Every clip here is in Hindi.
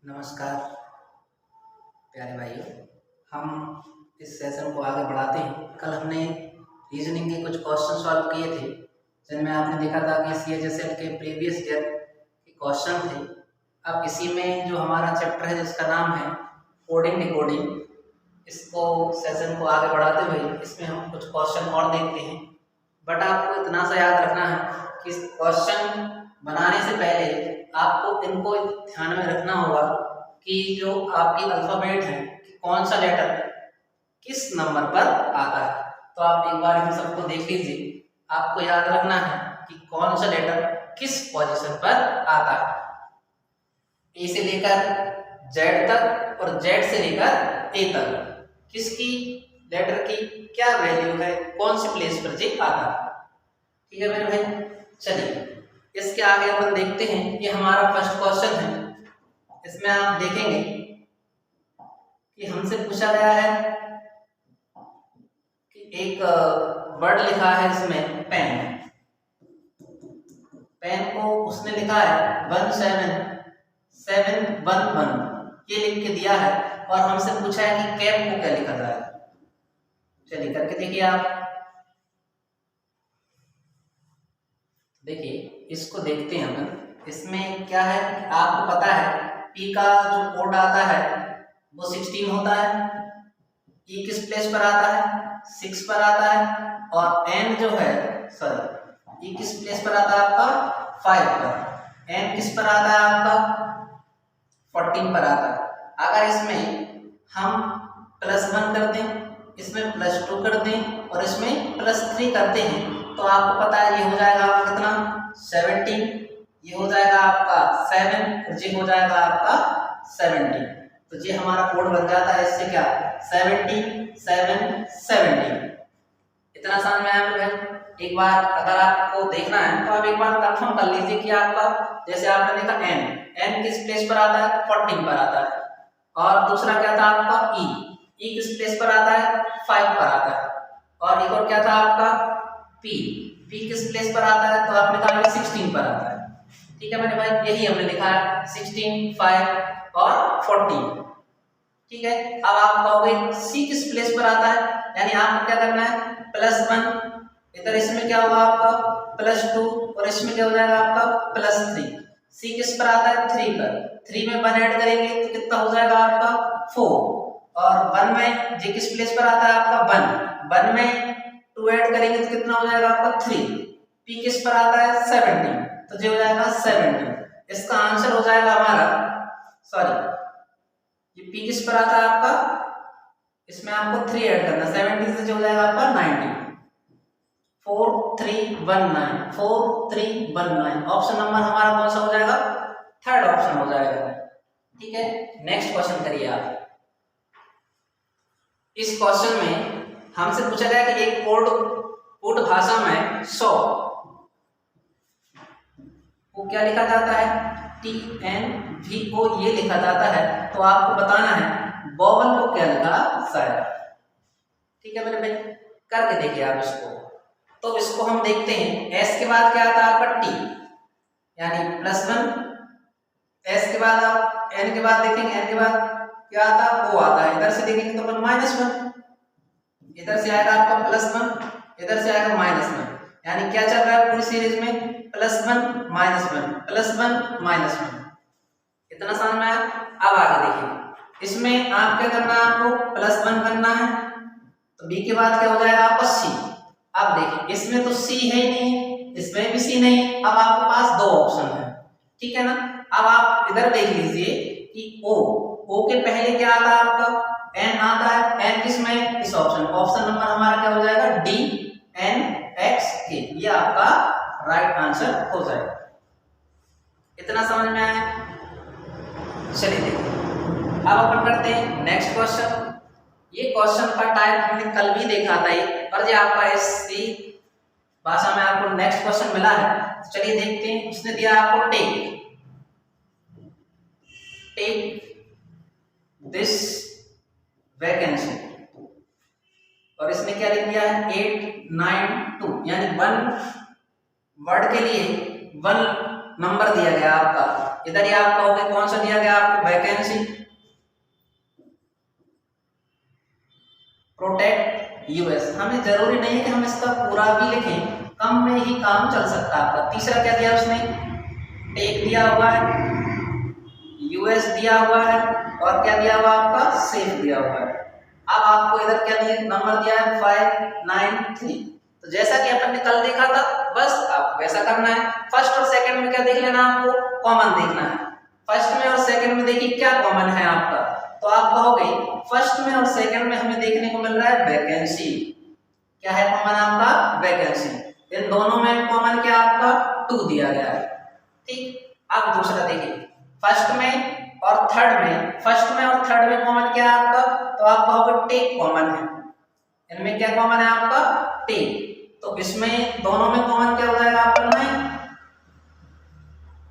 नमस्कार प्यारे भाइयों। हम इस सेशन को आगे बढ़ाते हैं। कल हमने रीजनिंग के कुछ क्वेश्चन सॉल्व किए थे, जिनमें आपने देखा था कि CHSL के प्रीवियस ईयर के क्वेश्चन थे। अब इसी में जो हमारा चैप्टर है जिसका नाम है कोडिंग डिकोडिंग, इसको सेशन को आगे बढ़ाते हुए इसमें हम कुछ क्वेश्चन और देखते हैं। बट आपको इतना सा याद रखना है कि इस क्वेश्चन बनाने से पहले आपको इनको ध्यान में रखना होगा कि जो आपकी अल्फाबेट है कि कौन सा लेटर किस नंबर पर आता है। तो आप एक बार इन सबको देख लीजिए। आपको याद रखना है कि कौन सा लेटर किस पोजीशन पर आता है। ए से लेकर जेड तक और जेड से लेकर ए तक किसकी लेटर की क्या वैल्यू है, कौन सी प्लेस पर जी आता है। ठीक है मेरे भाई, चलिए इसके आगे अपन देखते हैं। ये हमारा फर्स्ट क्वेश्चन है। इसमें आप देखेंगे कि हमसे पूछा गया है कि एक वर्ड लिखा है इसमें पेन। पेन को उसने लिखा है 17711, ये लिख के दिया है और हमसे पूछा है कि कैप को क्या लिखा जाए। चलिए करके देखिए आप। देखिए इसको देखते हैं अपन। इसमें क्या है, आपको पता है पी का जो कोड आता है वो 16 होता है। ई किस प्लेस पर आता है, 6 पर आता है। और एन जो है, सॉरी, ई किस प्लेस पर आता है आपका 5 पर। एन किस पर आता है आपका 14 पर आता है। अगर इसमें हम +1 कर दें, इसमें +2 कर दें और इसमें +3 करते हैं तो आपको पता है ये हो जाएगा आपका कितना 17, ये हो जाएगा आपका 7 और ये हो जाएगा आपका 17। तो ये हमारा कोड बन जाता है इससे क्या 7770। इतना समझ में आया मुझे। एक बार अगर आपको देखना है तो आप एक बार कंफर्म कर लीजिए कि आपका, जैसे आपने देखा एन किस प्लेस पर आता है 14 पर आता है। और दूसरा क्या था आपका ई किस प्लेस पर आता है 5 पर आता है। और एक और क्या था आपका पी किस प्लेस पर आता है तो आपने कहा 16 पर आता है। ठीक है मेरे भाई, यही हमने लिखा है 16, 5 और 14। ठीक है, अब आप कहोगे सी किस प्लेस पर आता है, यानी आपको क्या करना है +1, इधर इसमें क्या होगा आपका +2 और इसमें क्या हो जाएगा आपका +3। सी किस पर आता है 3 पर, 3 में 1 ऐड करेंगे तो कितना हो जाएगा आपका 4। और 1 में जी किस प्लेस पर आता है आपका 1 में 2 ऐड करेंगे तो कितना हो जाएगा आपका 3। पी किस पर आता है 17, तो ये हो जाएगा 17। इसका आंसर हो जाएगा हमारा, सॉरी, ये पी किस पर आता है आपका, इसमें आपको 3 ऐड करना, 70 से जो हो जाएगा आपका 90। 4319, 4319 ऑप्शन नंबर हमारा कौन सा हो जाएगा, थर्ड ऑप्शन हो जाएगा। ठीक है, नेक्स्ट क्वेश्चन करिए आप। इस क्वेश्चन में हमसे पूछा गया कि एक कोड भाषा में 100 को क्या लिखा जाता है, TNVO ये लिखा जाता है। तो आपको बताना है वोवल को क्या लिखा जाएगा। ठीक है मेरे भाई, करके देखिए आप इसको। तो इसको हम देखते हैं, एस के बाद क्या आता है आपका टी, यानी +1। एस के बाद आप एन के बाद देखेंगे, एन के बाद क्या आता है ओ आता है। इधर से देखेंगे तो -1, इधर से आएगा आपका +1, इधर से आएगा -1। यानी क्या चल रहा है पूरी सीरीज में +1 -1 +1 -1। इतना समझ में आया। अब आगे देखिए, इसमें आप क्या करना है, आपको +1 करना है तो बी के बाद क्या हो जाएगा आपका सी। अब देखिए इसमें तो सी है ही नहीं, इसमें भी सी नहीं। अब आपके पास 2 ऑप्शन है, ठीक है ना। अब आप इधर देख लीजिए कि ओ के पहले क्या आता है आपका एन आता है। एन किसमें, इस ऑप्शन नंबर हमारा क्या हो जाएगा DNXK, ये आपका राइट आंसर हो जाएगा। इतना समझ में आया। चलिए देखिए, अब अपन करते हैं नेक्स्ट क्वेश्चन। ये क्वेश्चन का टाइप हमने कल भी देखा था ये, और ये आपका इसी भाषा में आपको नेक्स्ट क्वेश्चन मिला है। तो चलिए देखते हैं। उसने दिया आपको टेक दिस वैकेंसी, और इसने क्या लिख दिया है 892, यानी 1 वर्ड के लिए 1 नंबर दिया गया आपका इधर ही आप कहोगे कौन सा दिया गया आपको, वैकेंसी। प्रोटेक्ट यूएस, हमें जरूरी नहीं है कि हम इसका पूरा भी लिखें, कम में ही काम चल सकता है आपका। तीसरा क्या दिया उसने, टेक दिया हुआ है, यूएस दिया हुआ है, और क्या दिया हुआ आपका, सेफ दिया हुआ है। अब आपको इधर क्या दिया, नंबर दिया है 593। तो जैसा कि अपन ने कल देखा था, बस आपको वैसा करना है। फर्स्ट और सेकंड में क्या देख लेना, आपको कॉमन देखना है। फर्स्ट में और सेकंड में देखिए क्या कॉमन है आपका, तो आप कहोगे फर्स्ट में और सेकंड में हमें देखने को मिल रहा है वैकेंसी। क्या है कॉमन आपका, वैकेंसी। इन दोनों में कॉमन क्या आपका, 2 दिया गया है। ठीक, अब दूसरा देखिए, फर्स्ट में और थर्ड में, फर्स्ट में और थर्ड में कॉमन क्या है आपका, तो आप कहोगे टेक कॉमन है। इनमें क्या कॉमन है आपका, टेक। तो इसमें दोनों में कॉमन क्या हो जाएगा आपका, 9।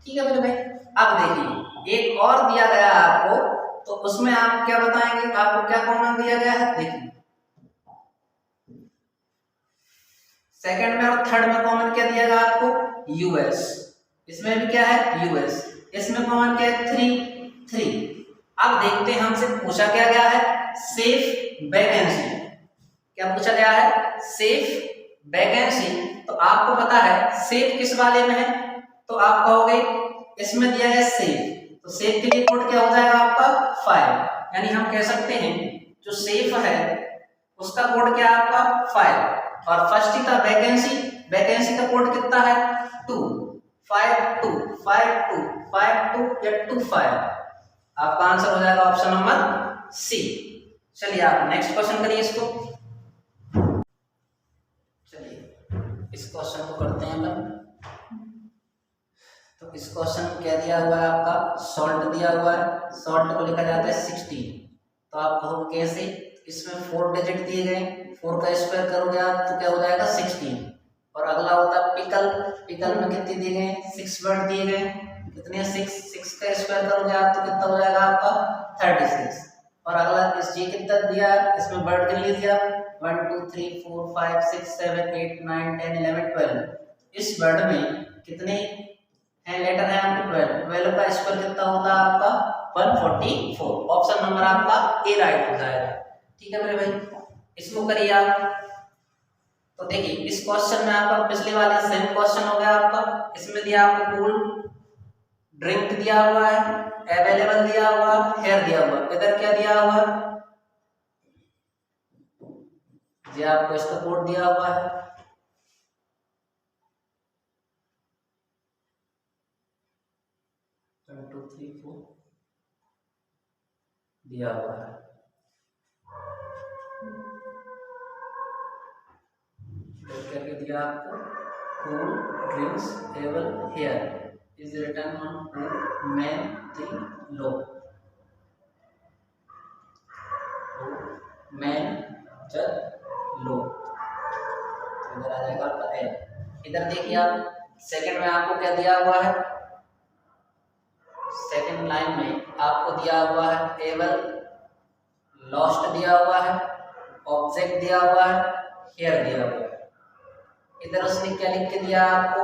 ठीक है मेरे भाई। अब देखिए एक और दिया गया है आपको, तो उसमें आप क्या बताएंगे, आपको क्या कॉमन दिया गया है। देखिए सेकंड में और थर्ड में कॉमन क्या दिया गया आपको, यूएस। इसमें भी क्या है, यूएस। इसमें कॉमन क्या है, 3। अब देखते हैं हमसे पूछा क्या गया है, सेफ वैकेंसी। क्या पूछा गया है, सेफ वैकेंसी। तो आपको पता है सेफ किस वाले में है, तो आप कहोगे इसमें दिया है सेफ, तो सेफ के लिए कोड क्या हो जाएगा आपका, 5। यानी हम कह सकते हैं जो सेफ है उसका कोड क्या है आपका, 5। और फर्स्ट ही था वैकेंसी, वैकेंसी का कोड कितना है, 2। 5 2 5 2 5 2 या 2 5। आपका आंसर हो जाएगा ऑप्शन नंबर सी। चलिए आप नेक्स्ट क्वेश्चन करिए इसको। चलिए इस क्वेश्चन को करते हैं अपन। तो इस क्वेश्चन में क्या दिया हुआ है आपका, सॉल्ट दिया हुआ है। सॉल्ट को लिखा जाता है 16। तो आप कहोगे कैसे, इसमें 4 डिजिट दिए गए, 4 का स्क्वायर करोगे आप तो क्या हो जाएगा 16। और अगला होता है पिकल, पिकल में कितने दिए गए, 6 वर्ड दिए गए, कितने 6 का स्क्वायर करोगे आप तो कितना हो जाएगा आपका 36। और अगला इस ये कितना दिया है, इसमें वर्ड गिन लीजिए आप 1 2 3 4 5 6 7 8 9 10 11 12। इस वर्ड में कितने है लेटर है आपके 12। 12 का स्क्वायर कितना होता है आपका 144। ऑप्शन नंबर आपका ए राइट हो जाएगा। ठीक है मेरे भाई, इसको करिए आप। तो देखिए इस क्वेश्चन में आपका पिछले वाले सेम क्वेश्चन हो गया आपका। इसमें दिया आपको कूल ड्रिंक दिया हुआ है, अवेलेबल दिया हुआ, हेयर दिया हुआ। इधर क्या दिया हुआ है, जी आपको इसका कोड दिया हुआ है। दिया हुआ है। क्या दिया आपको, cool drinks able here is written on man thing लो, मैन जब लो। इधर आ जाएगा आपका ए। इधर देखिए आप सेकंड में आपको क्या दिया हुआ है, सेकंड लाइन में आपको दिया हुआ है एबल, लॉस्ट दिया हुआ है, ऑब्जेक्ट दिया हुआ है, हेयर दिया हुआ है। इधर उसने क्या लिख के दिया आपको,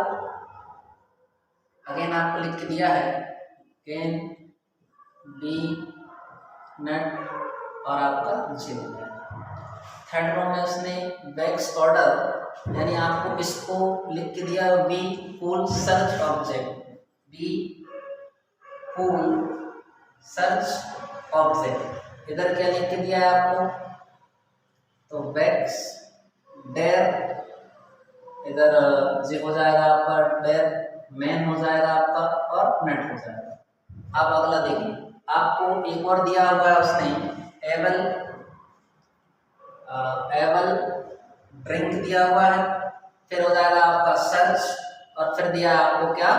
अगेन आपको लिख के दिया है कैन बी नट और आपका जिम। थर्ड रो में उसने बैक्स ऑर्डर, यानी आपको इसको लिख के दिया be cool search object, be cool search object. इधर क्या लिख के दिया है आपको, तो बैक्स डेयर, इधर जी हो जाएगा आपका डेयर, मैन हो जाएगा आपका और नेट हो जाएगा। अब अगला देखिए आपको एक और दिया हुआ है उसने एबल, एबल ड्रिंक दिया हुआ है, फिर हो जाएगा आपका सर्च और फिर दिया आपको क्या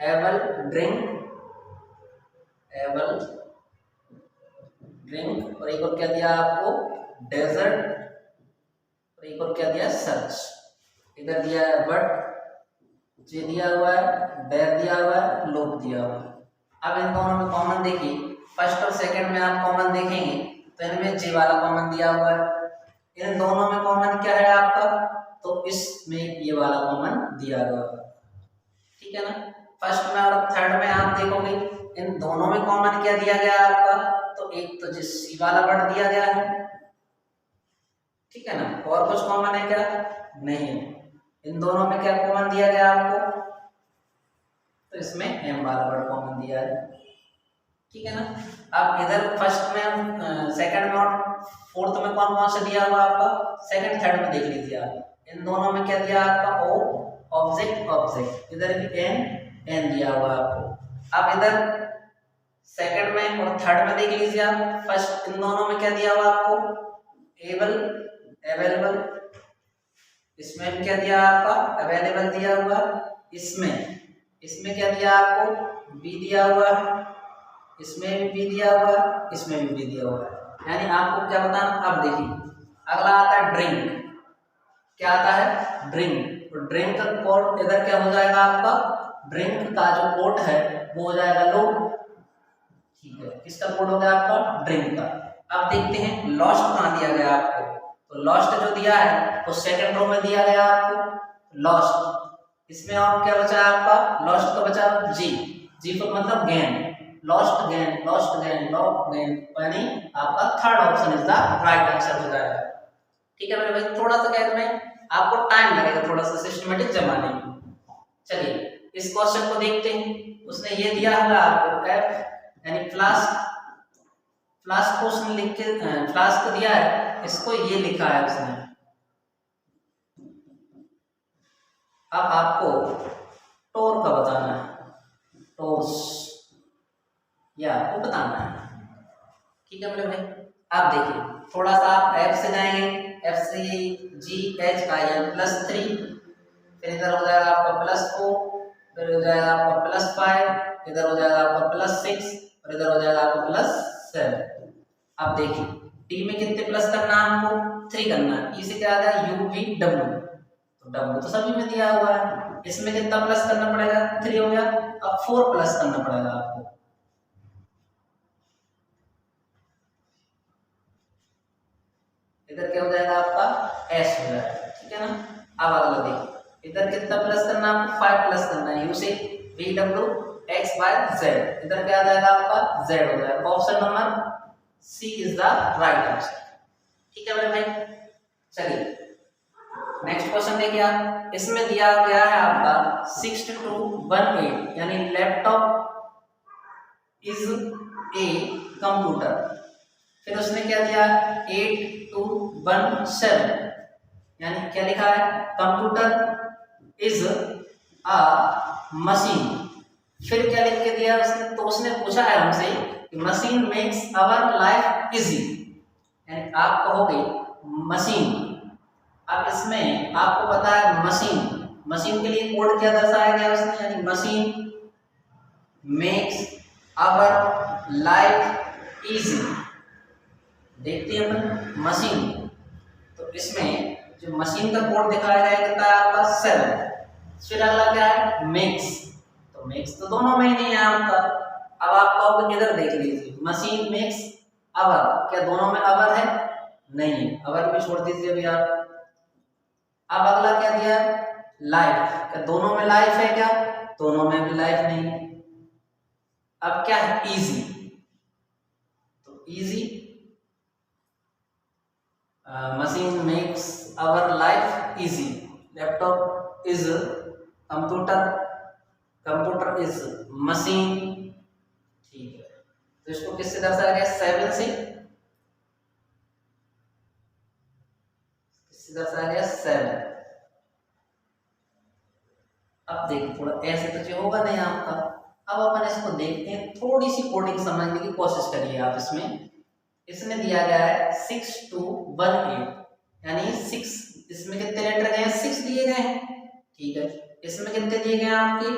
एबल ड्रिंक, एबल ड्रिंक, और एक और क्या दिया आपको डेजर्ट, और एक और क्या दिया सर्च। इधर दिया है बट, जे दिया हुआ है, डेर दिया हुआ है, लोग दिया हुआ है। अब इन दोनों में कॉमन देखिए, फर्स्ट और सेकंड में आप कॉमन देखेंगे तो इनमें जे वाला कॉमन दिया हुआ है। इन दोनों में कॉमन क्या है आपका, तो इसमें ये वाला कॉमन दिया हुआ है। ठीक है ना। फर्स्ट में और थर्ड में आप देखोगे इन दोनों में कॉमन क्या दिया गया आपका, तो एक तो जिस सी वाला वर्ड दिया गया है, ठीक है ना, और कुछ कॉमन है क्या, नहीं है। इन दोनों में क्या कॉमन दिया गया आपको, तो इसमें एम वाला वर्ड कॉमन दिया है, ठीक है ना। अब इधर फर्स्ट में सेकंड में और फोर्थ में कौन कौन सा दिया हुआ आपका, सेकंड थर्ड में देख लीजिए आप। इन दोनों में क्या दिया आपका, ओ ऑब्जेक्ट ऑब्जेक्ट, इधर भी एन दिया हुआ आपको। अब इधर सेकंड में और थर्ड में देख लीजिए आप। फर्स्ट इन दोनों में क्या दिया हुआ आपको, एबल अवेलेबल, इसमें भी क्या दिया आपका, अवेलेबल दिया हुआ। इसमें क्या दिया आपको, बी दिया हुआ है, इसमें भी बी दिया हुआ है, इसमें भी बी दिया हुआ है। यानी आपको क्या बताना। अब देखिए अगला आता है ड्रिंक। क्या आता है, ड्रिंक। तो ड्रिंक का कोड इधर क्या हो जाएगा आपका, ड्रिंक का जो कोड है वो हो जाएगा लो, ठीक है। किसका कोड हो गया आपका, ड्रिंक का। अब देखते हैं लॉस्ट कहाँ दिया गया आपको, तो लॉस्ट जो दिया है वो सेकंड रो में दिया गया आपको, लॉस्ट। इसमें और क्या बचा आपका, लॉस्ट का बचा जी पर मतलब gain, lost gain, lost gain, lost gain, यानी आपका third option is the right answer हो जाएगा, ठीक है मेरे भाई। थोड़ा सा क्या में आपको टाइम लगेगा, थोड़ा सा सिस्टमेटिक जमाने में। चलिए इस क्वेश्चन को देखते हैं। उसने ये दिया हुआ आपको एफ यानी फ्लास्क को उसने लिख के फ्लास्क दिया है, इसको ये लिखा है उसने। अब आपको टोर का बताना है, टोस या आपको बताना है, ठीक है मेरे भाई। आप देखिए थोड़ा सा आप एफ से जाएंगे, एफ से GHIN +3, फिर इधर हो जाएगा आपका +4, फिर हो जाएगा आपका +5, इधर हो जाएगा आपका +6 और इधर हो जाएगा आपका +7। अब देखिए टी में कितने प्लस करना है आपको, 3 करना है। ई से क्या आ गया, UVW, तो W तो सभी में दिया हुआ है। इसमें कितना प्लस करना पड़ेगा, 3 हो गया। अब 4 प्लस करना पड़ेगा आपको, इधर क्या हो जाएगा आपका S हो जाएगा, ठीक है ना। अब अगला देखिए इधर कितना प्लस करना है आपको, 5 प्लस करना है। U से VW XYZ, इधर क्या आ जाएगा आपका Z हो जाएगा। Option number C is the right answer, ठीक है मेरे भाई। चलिए नेक्स्ट क्वेश्चन देखिए आप। इसमें दिया गया है आपका 6218 यानी लैपटॉप इज ए कंप्यूटर। फिर उसने क्या दिया 8217 यानी क्या लिखा है, कंप्यूटर इज अ मशीन। फिर क्या लिख के दिया उसने, तो उसने पूछा है हमसे कि machine makes our life easy, यानी आप कहोगे मशीन। अब इसमें आपको पता है मशीन के लिए कोड क्या दर्शाया गया उसने, यानी machine makes our life easy. देखते हैं अपन मशीन, तो इसमें जो मशीन का कोड दिखाया गया कितना है आपका 7। फिर अगला क्या है मेक्स, तो मेक्स तो दोनों में ही नहीं है आपका। अब आप कहोगे इधर देख लीजिए मशीन मेक्स अवर, क्या दोनों में अवर है, नहीं है, अवर भी छोड़ दीजिए अभी आप। अब अगला क्या दिया लाइफ, क्या दोनों में लाइफ है क्या, दोनों में भी लाइफ नहीं है। अब क्या है इजी, तो easy machine makes our life easy, laptop is computer is machine, ठीक है। तो इसको किससे दर्शाया गया 7 से, किससे दर्शाया गया 7। अब देखिए थोड़ा ऐसे तो जो होगा नहीं आपका। अब अपन इसको देखते हैं, थोड़ी सी कोडिंग समझने की कोशिश करिए आप। इसमें दिया गया है 6218 यानी 6, इसमें कितने लेटर गए हैं 6 दिए गए हैं, ठीक है। इसमें कितने दिए गए हैं आपके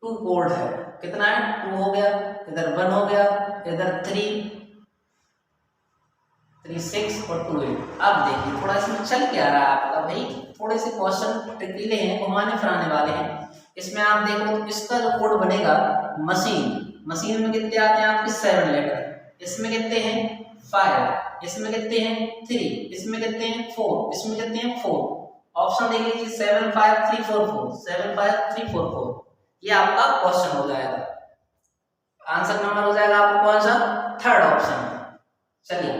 2 कोड है, कितना है 2 हो गया, इधर 1 हो गया, इधर 3 6 और 2 8। अब देखिए थोड़ा इसमें चल क्या रहा है आपका भाई, थोड़े से क्वेश्चन ट्रिकीले हैं, घुमाने फिराने वाले हैं। इसमें आप देखो तो इसका जो कोड बनेगा मशीन में कितने आते हैं आपके 7 लेटर, इसमें कितने हैं 5, इसमें कितने हैं 3, इसमें कितने हैं 4, इसमें कितने हैं 4। ऑप्शन देख लीजिए 7 5 3 4 4, 7 5 3 4 4। ये आपका क्वेश्चन हो जाएगा। आंसर नंबर हो जाएगा आपको कौन सा, थर्ड ऑप्शन। चलिए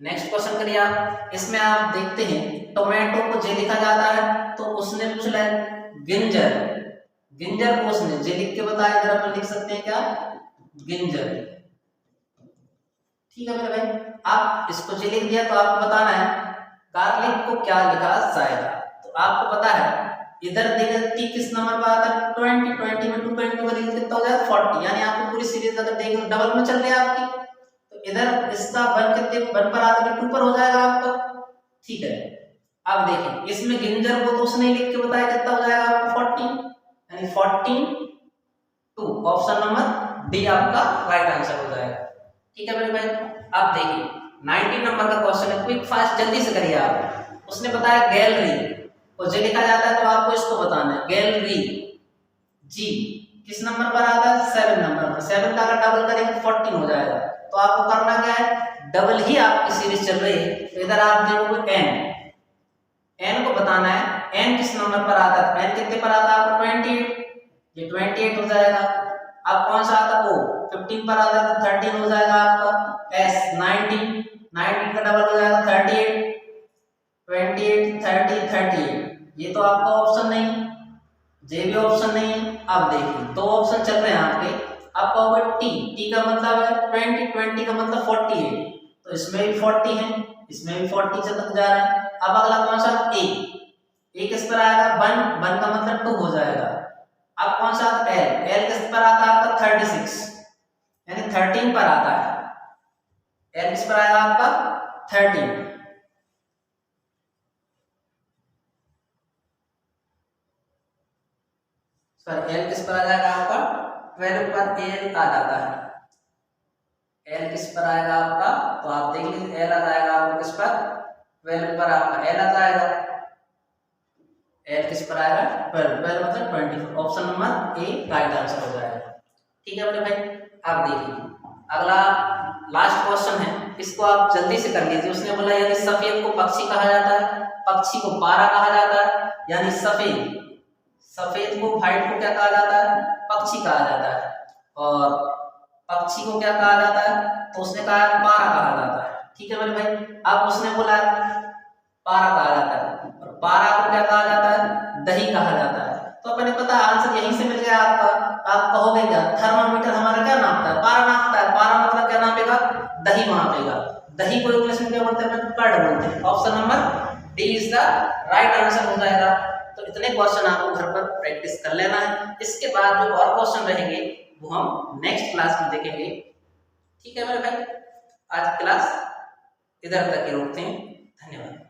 नेक्स्ट क्वेश्चन करिए आप। इसमें आप देखते हैं टोमेटो को जे लिखा जाता है, तो उसने पूछा है गिंजर, गिंजर को उसने जे लिख के बताया, इधर अपन लिख सकते हैं क्या, गिंजर। ठीक है मेरे भाई, आप इसको जे लिख दिया तो आपको बताना है गार्लिक को क्या लिखा जाएगा। तो आपको पता है इधर देखिए टी किस नंबर पर आता है, 20, 20 में 2 का डिवीजन कितना हो जाएगा 40, यानी आपको पूरी सीरीज अगर देखो डबल में चल रही है आपकी, तो इधर इसका 1 कितने 1 पर आता है 2 पर हो जाएगा आपका। ठीक है, अब देखिए इसमें गिंजर को तो उसने लिख के बताया कितना हो जाएगा आपको 40, यानी 14 2, ऑप्शन नंबर डी आपका राइट आंसर हो जाएगा। ठीक है मेरे भाई, अब देखिए 19 नंबर का क्वेश्चन है, क्विक फास्ट जल्दी से करिए आप। उसने बताया गैलरी और जे लिखा जाता है, तो आपको इसको बताना है गैलरी जी किस नंबर पर आता है, 7 नंबर पर। 7 का अगर डबल करेंगे तो 14 हो जाएगा। तो आपको करना क्या है, डबल ही आपकी सीरीज चल रही है, तो इधर आप देखोगे एन को बताना है एन किस नंबर पर आता है। एन कितने पर आता है आपको 28, ये 28 हो जाएगा। अब कौन सा आता है, ओ 15 पर आता है तो 13 हो जाएगा आपका। एस 19 का डबल हो जाएगा 38, 28 30 38, ये तो आपका ऑप्शन नहीं, जे भी ऑप्शन नहीं है। अब देखिए दो ऑप्शन चल रहे हैं आपके, आपका होगा टी का मतलब है 20 का मतलब 48, तो इसमें भी 40 है, इसमें भी 40 से तक जा रहा है। अब अगला कौन सा, ए किस पर आएगा 1 का मतलब 2 हो जाएगा। अब कौन सा एल किस पर आता है आपका 36, यानी 13 पर आता है। एल किस पर आएगा आपका 13, सर एल किस पर आ जाएगा आपका 12 पर एल आ जाता है। एल किस पर आएगा आपका, तो आप देख लीजिए एल आ जाएगा आपको किस पर 12 पर आपका एल आ जाएगा। एल किस पर आएगा 12 मतलब 24, option number A right answer हो जाएगा। ठीक है मेरे भाई, आप देखिए अगला लास्ट क्वेश्चन है, इसको आप जल्दी से कर लीजिए। उसने बोला यानी सफेद को पक्षी कहा जाता है, पक्षी को पारा कहा जाता है, यानी सफेद को व्हाइट को क्या कहा जाता है, पक्षी कहा जाता है, और पक्षी को क्या कहा जाता है, तो उसने कहा पारा कहा जाता है। ठीक है मेरे भाई, अब उसने बोला पारा कहा जाता है, और पारा को क्या कहा जाता है, दही कहा जाता है। तो अपने पता आंसर यहीं से मिल गया आपका। आप कहोगे क्या, थर्मामीटर हमारा क्या नापता है, पारा नापता है। पारा मतलब क्या नापेगा, दही मापेगा। दही को इंग्लिश में क्या बोलते हैं, कर्ड बोलते हैं। Option number D is the right answer हो जाएगा। तो इतने क्वेश्चन आपको घर पर प्रैक्टिस कर लेना है। इसके बाद जो और क्वेश्चन रहेंगे वो हम नेक्स्ट क्लास में देखेंगे। ठीक है मेरे भाई, आज क्लास इधर तक ही रोकते हैं। धन्यवाद।